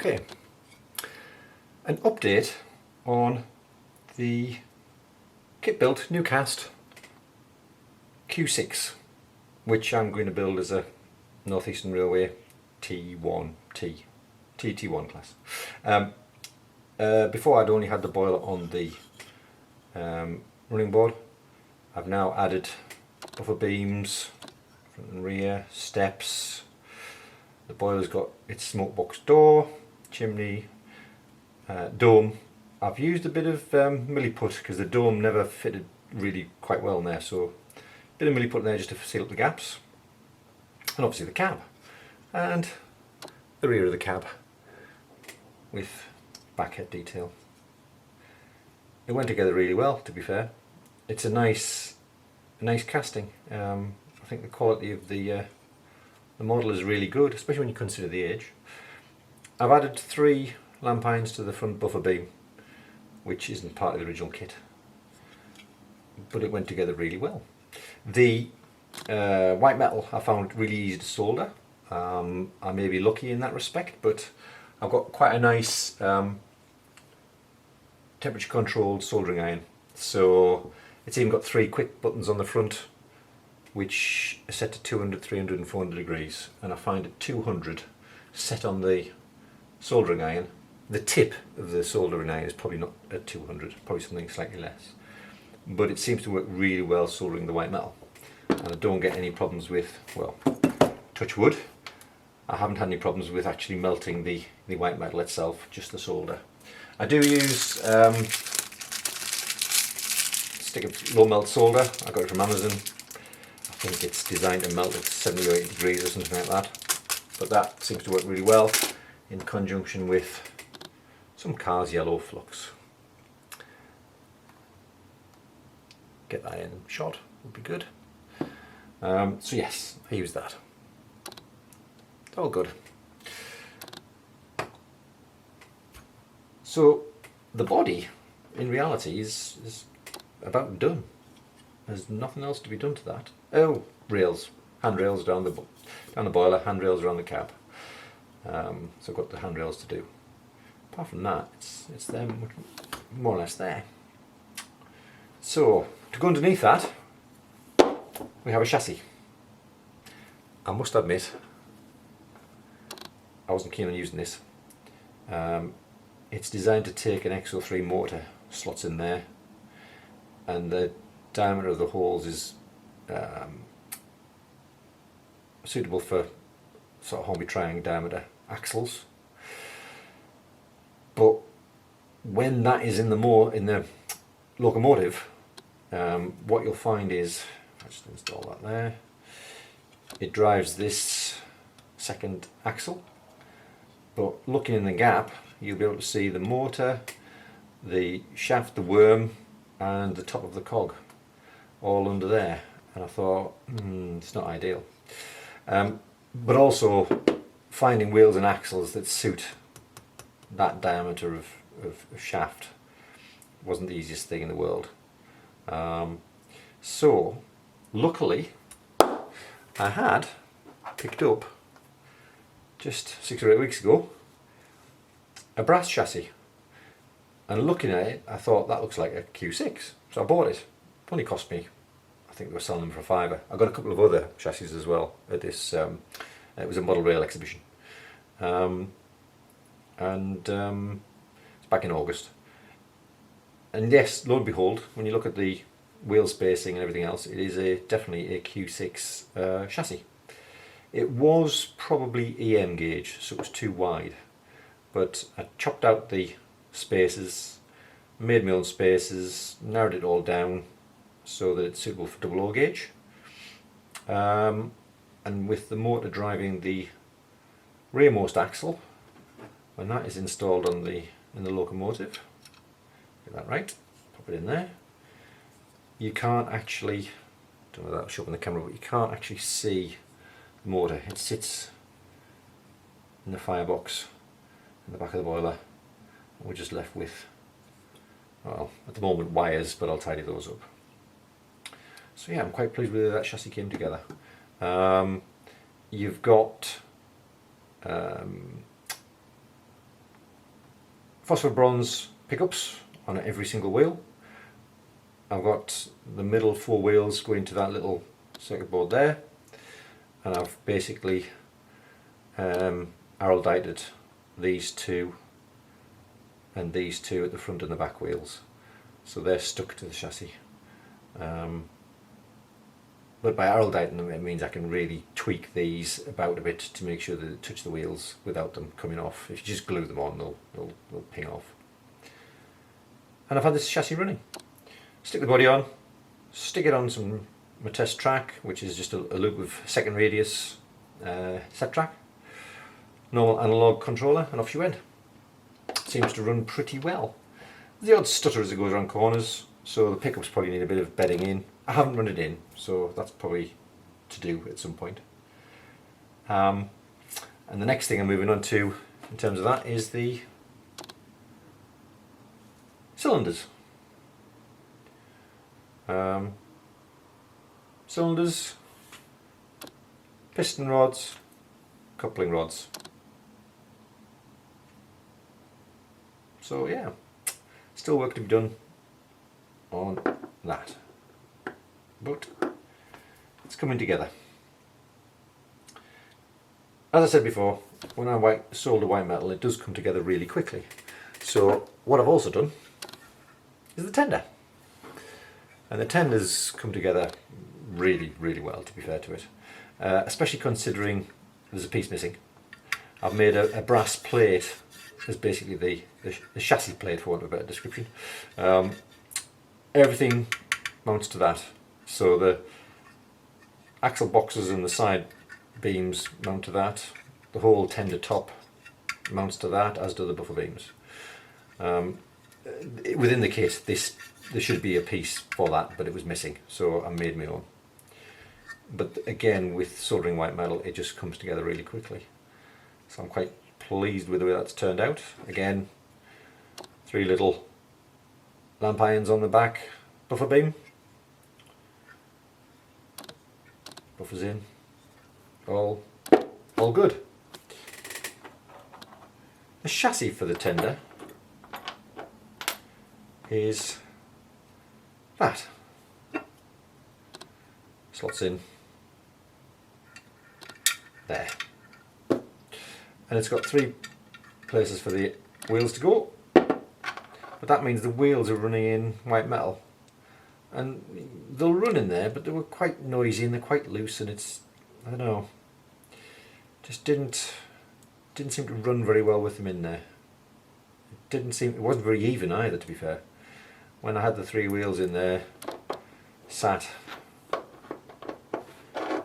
Okay, an update on the kit built NuCast Q6, which I'm going to build as a Northeastern Railway TT1 class. Before I'd only had the boiler on the running board. I've now added buffer beams, front and rear, steps. The boiler's got its smoke box door, chimney, dome. I've used a bit of milliput because the dome never fitted really quite well in there, so a bit of milliput in there just to seal up the gaps. And obviously the cab and the rear of the cab with backhead detail. It went together really well, to be fair. It's a nice casting. I think the quality of the model is really good, especially when you consider the age. I've added 3 lamp irons to the front buffer beam, which isn't part of the original kit, but it went together really well. The white metal I found really easy to solder. I may be lucky in that respect, but I've got quite a nice temperature controlled soldering iron. So it's even got 3 quick buttons on the front, which are set to 200, 300 and 400 degrees, and I find at 200 set on the soldering iron, the tip of the soldering iron is probably not at 200, probably something slightly less, but it seems to work really well soldering the white metal, and I don't get any problems with, well, touch wood, I haven't had any problems with actually melting the white metal itself, just the solder. I do use stick of low melt solder. I got it from Amazon. I think it's designed to melt at 70 or 80 degrees or something like that, but that seems to work really well in conjunction with some Car's yellow flux. Get that in shot would be good. So yes, I use that. It's all good. So the body in reality is about done. There's nothing else to be done to that. Oh, rails, handrails down the boiler, handrails around the cab. So I've got the handrails to do. Apart from that, it's them more or less there. So to go underneath that, we have a chassis. I must admit, I wasn't keen on using this. It's designed to take an XO3 motor, slots in there, and the diameter of the holes is suitable for sort of Hornby triangle diameter axles. But when that is in the locomotive, what you'll find is, I'll just install that there, it drives this second axle, but looking in the gap you'll be able to see the motor, the shaft, the worm and the top of the cog all under there, and I thought it's not ideal. But also finding wheels and axles that suit that diameter of shaft wasn't the easiest thing in the world. So luckily I had picked up just 6 or 8 weeks ago a brass chassis, and looking at it I thought that looks like a Q6, so I bought it. It only cost me, I think they were selling them for £5. I got a couple of other chassis as well at this, it was a model rail exhibition, and it's back in August. And yes, lo and behold, when you look at the wheel spacing and everything else, it is definitely a Q6 chassis. It was probably EM gauge, so it was too wide, but I chopped out the spaces, made my own spaces, narrowed it all down so that it's suitable for double O gauge, and with the motor driving the rearmost axle, when that is installed on in the locomotive, get that right, pop it in there. You can't actually, don't know if that'll show up in the camera, but you can't actually see the motor. It sits in the firebox in the back of the boiler, and we're just left with, well, at the moment wires, but I'll tidy those up. So yeah, I'm quite pleased with how that chassis came together. You've got phosphor bronze pickups on every single wheel. I've got the middle 4 wheels going to that little circuit board there, and I've basically araldited these 2 and these 2 at the front and the back wheels, so they're stuck to the chassis. But by aralditing them, it means I can really tweak these about a bit to make sure that they touch the wheels without them coming off. If you just glue them on, they'll ping off. And I've had this chassis running. Stick the body on, stick it on my test track, which is just a loop of 2nd radius set track, normal analog controller, and off she went. Seems to run pretty well. The odd stutter as it goes around corners, so the pickups probably need a bit of bedding in. I haven't run it in, so that's probably to do at some point. And the next thing I'm moving on to in terms of that is the cylinders. Cylinders, piston rods, coupling rods. So yeah, still work to be done on that, but it's coming together. As I said before, when I solder white metal, it does come together really quickly. So what I've also done is the tender. And the tenders come together really, really well, to be fair to it. Especially considering there's a piece missing. I've made a brass plate as basically the chassis plate, for want of a better description. Everything mounts to that. So the axle boxes and the side beams mount to that. The whole tender top mounts to that, as do the buffer beams. Within the kit, there should be a piece for that, but it was missing, so I made my own. But again, with soldering white metal, it just comes together really quickly. So I'm quite pleased with the way that's turned out. Again, 3 little lamp irons on the back buffer beam. Buffers in. All good. The chassis for the tender is that. Slots in there. And it's got 3 places for the wheels to go. But that means the wheels are running in white metal. And they'll run in there, but they were quite noisy and they're quite loose, and it's, I don't know, just didn't seem to run very well with them in there. It wasn't very even either, to be fair. When I had the 3 wheels in there, sat,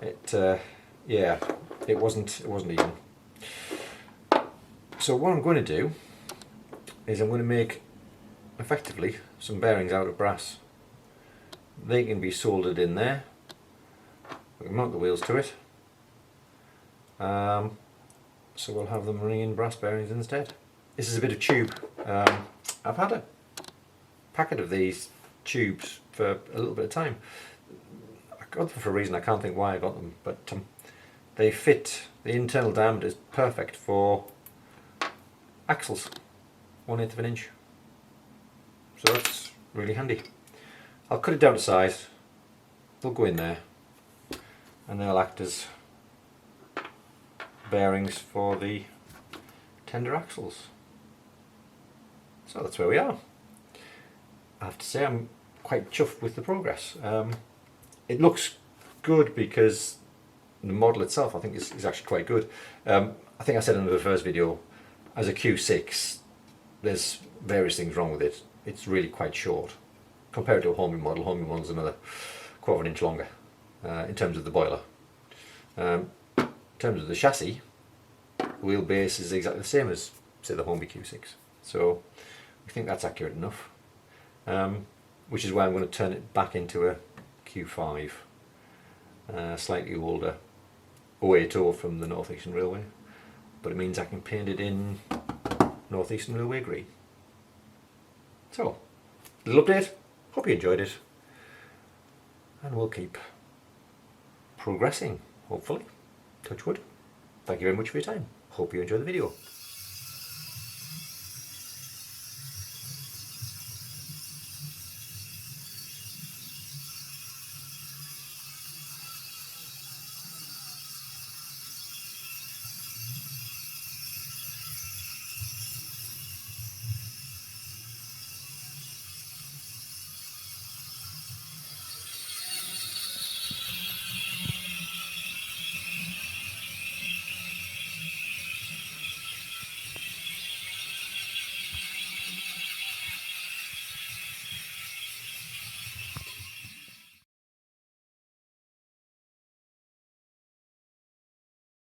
it wasn't even. So what I'm going to do is I'm going to make effectively some bearings out of brass. They can be soldered in there. We can mount the wheels to it. So we'll have them running in brass bearings instead. This is a bit of tube. I've had a packet of these tubes for a little bit of time. I got them for a reason, I can't think why I got them, but they fit, the internal diameter is perfect for axles, 1/8 of an inch. So that's really handy. I'll cut it down to size, they'll go in there, and they'll act as bearings for the tender axles. So that's where we are. I have to say I'm quite chuffed with the progress. It looks good because the model itself I think is actually quite good. I think I said in the first video, as a Q6 there's various things wrong with it. It's really quite short compared to a Homey model. Homey model's another 1/4 of an inch longer in terms of the boiler. In terms of the chassis, wheelbase is exactly the same as say the Homey Q6, so we think that's accurate enough, which is why I'm going to turn it back into a Q5, slightly older 080 from the North Eastern Railway, but it means I can paint it in North Eastern Railway green. So, little update, hope you enjoyed it, and we'll keep progressing, hopefully. Touch wood. Thank you very much for your time. Hope you enjoy the video.